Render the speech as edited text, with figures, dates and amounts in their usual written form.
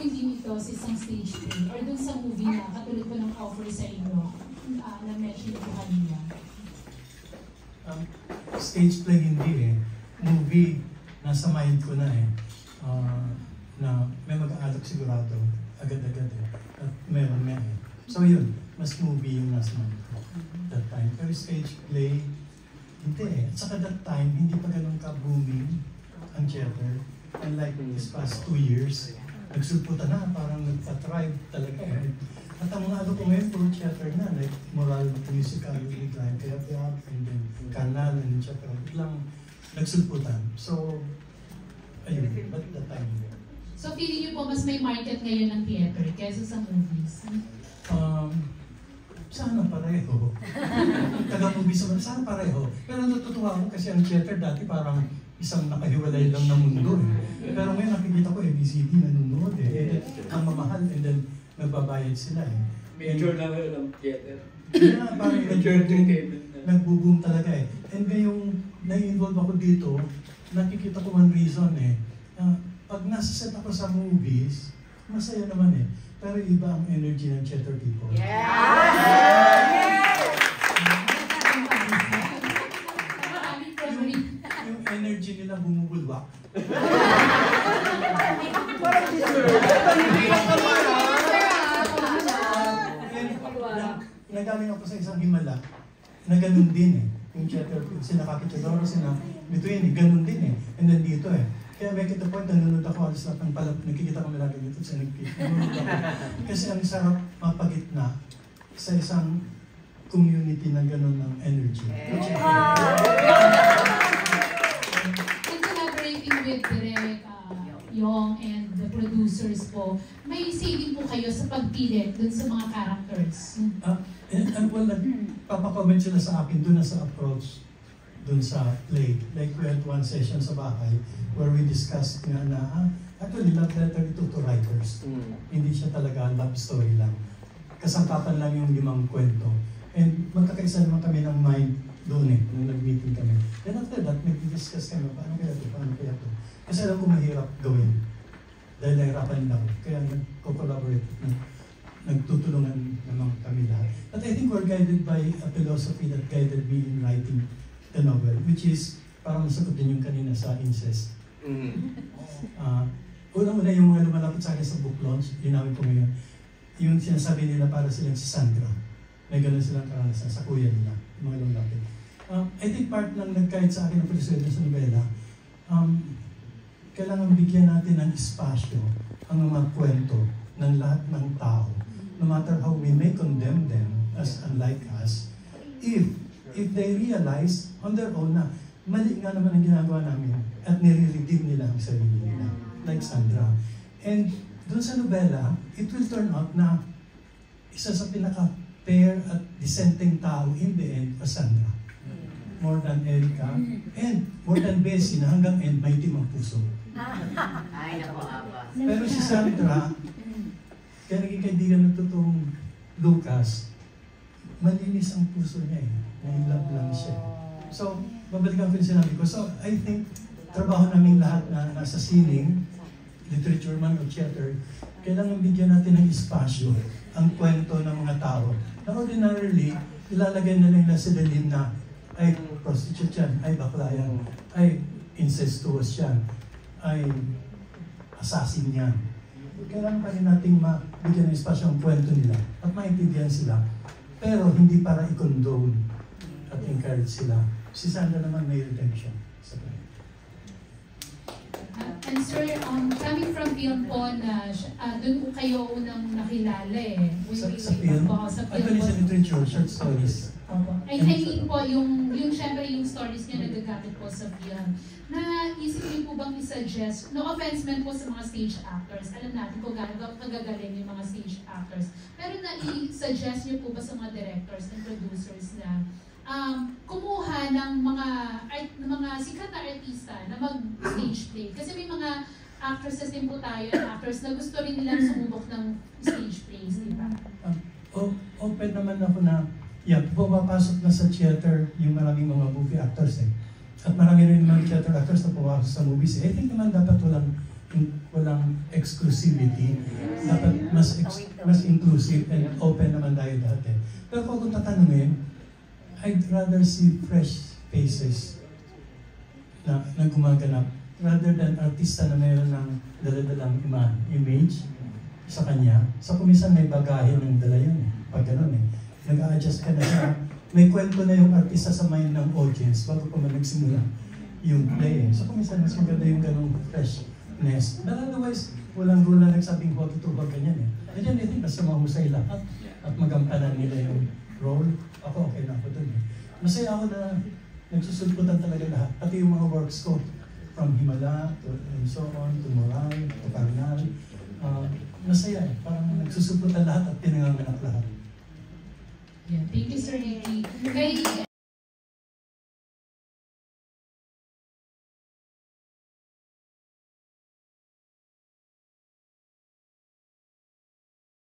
gagawin din ito sa isang stage play or dun sa movie na katulad ko ng offer sa inyo na mention ko kanina? Stage play hindi eh. Movie, nasa mind ko na eh. Na may mag-aalok sigurado agad-agad eh. At meron nga eh. So yun, mas movie yung nasa mind ko that time. Pero stage play, hindi eh. At saka that time, hindi pa ganun ka-booming ang theater. And like this past 2 years, nagsulputan na, parang nagpa-thrive talaga eh. At ang mga ano ko ngayon, puro theater na, like moral, musical, like kaya and then kanal, and etc. Biglang nagsulputan. So, ayun, but that time. So feeling niyo po mas may market ngayon ng theater kaysa sa movies? Sana pareho. Taga-movies naman, sana pareho. Pero natutuwa ako kasi ang theater dati parang isang nakahiwalay lang na mundo eh. Pero ngayon nakikita ko ABCD nanonood eh. Ang mamahal and then nagbabayad sila eh. Major level ng theater. Yeah, parang nagbo-boom talaga eh. And ngayong na-involve ako dito, nakikita ko one reason eh. Pag nasa set ako sa movies, masaya naman eh. Pero iba ang energy ng theater people. Yung energy nila bumubulwak. Nagaling ako sa isang himala na ganun din eh. Yung theater, sina Kapitadoro, sina Bituin, ganun din eh. And then dito eh. Kaya make it a point, nanonood ako, alis lahat ng palap, nakikita kami lagi dito sa nanonood ako. Kasi ang sarap mapagitna sa isang community na gano'n ng energy. And collaborating with Direk, Yong, and the producers po, may say din po kayo sa pagpilit dun sa mga characters? Well, nagpapakomment sila sa akin dun na sa approach dun sa play. Like we had one session sa bahay where we discussed nga na actually love letter ito to writers. Hindi siya talaga love story lang. Kasangkapan lang yung 5 kwento. And magkakaisa naman kami ng mind doon eh, nung nag-meeting kami. Then after that, nag-discuss kami, paano kaya ito? Kasi alam ko mahirap gawin. Dahil nahirapan nila ako. Kaya nag-collaborate, nagtutulungan naman kami lahat. But I think we're guided by a philosophy that guided me in writing the novel, which is, parang nasagot din yung kanina sa incest. Unang-una yung mga lumalapit sa akin sa book launch, linawin ko ngayon, yung sinasabi nila para silang si Sandra. May ganun silang karanasan sa kuya nila, yung mga lumalapit. I think part ng nag-guide sa akin ng pagsusulit sa novela, kailangan bigyan natin ng espasyo ang mga kwento ng lahat ng tao, no matter how we may condemn them as unlike us, if they realize on their own na mali nga naman ang ginagawa namin at nire-redeem nila ang sarili nila, like Sandra. And doon sa nobela, it will turn out na isa sa pinaka-fair at dissenting tao in the end was Sandra. More than Erica, and more than Bessie na hanggang end may timang puso. Ay, naku, Aba. Pero si Sandra, kaya naging kaibigan ng totoong Lucas, malinis ang puso niya eh. Nahilap lang siya. So, babalikan ko yung sinabi ko. So, I think, trabaho namin lahat na nasa sining, literature man o theater, kailangan bigyan natin ng espasyo ang kwento ng mga tao. Na ordinarily, ilalagay na nila sa dalim na, ay, prostitute yan, ay, bakla yan, ay, incestuous yan, ay, assassin yan. Kailangan pa rin natin mabigyan ng espasyo ang kwento nila at maintindihan sila. Pero hindi para i-condone at encourage sila. Si Sandra naman may redemption sa kanya. And sir, coming from film po na doon po kayo unang nakilala eh. Sa film? Actually sa literature, short stories. I mean po, yung syempre yung stories niya nagagamit po sa film. Naisip niyo po bang i-suggest, no offense man po sa mga stage actors, alam natin po gano'n kagagaling yung mga stage actors, pero na-i-suggest niyo po ba sa mga directors and producers na kumuha ng mga sikat na artista na mag-stage play? Kasi may mga actresses din po tayo, actors na gusto rin nilang sumubok ng stage plays, di ba? Open naman ako na, pumapasok na sa theater yung maraming mga movie actors eh. At marami rin mga theater actors na pumasok sa movies eh. I think naman dapat walang walang exclusivity. Dapat mas inclusive and open naman tayo dati. Pero kung tatanungin, I'd rather see fresh faces na gumaganap rather than artista na mayroon ng daladalang image sa kanya. So kung minsan may bagahe ng dala yun pag gano'n nag-a-adjust ka na siya. May kwento na yung artista sa mind ng audience bago pa man nagsimula yung play. So kung minsan mas maganda yung ganong freshness. But otherwise, walang rule na nagsabing huwag itubag ganyan And then I think basta mahusay lahat at magampanan nila yung role. Ako okay na ako dun Masaya ako na nagsusulputan talaga lahat. Pati yung mga works ko from Himala to and so on, to Moray, to Carnal. Masaya Parang nagsusulputan lahat at pinanganganak lahat. Yeah, thank you, Sir Ricky. Kay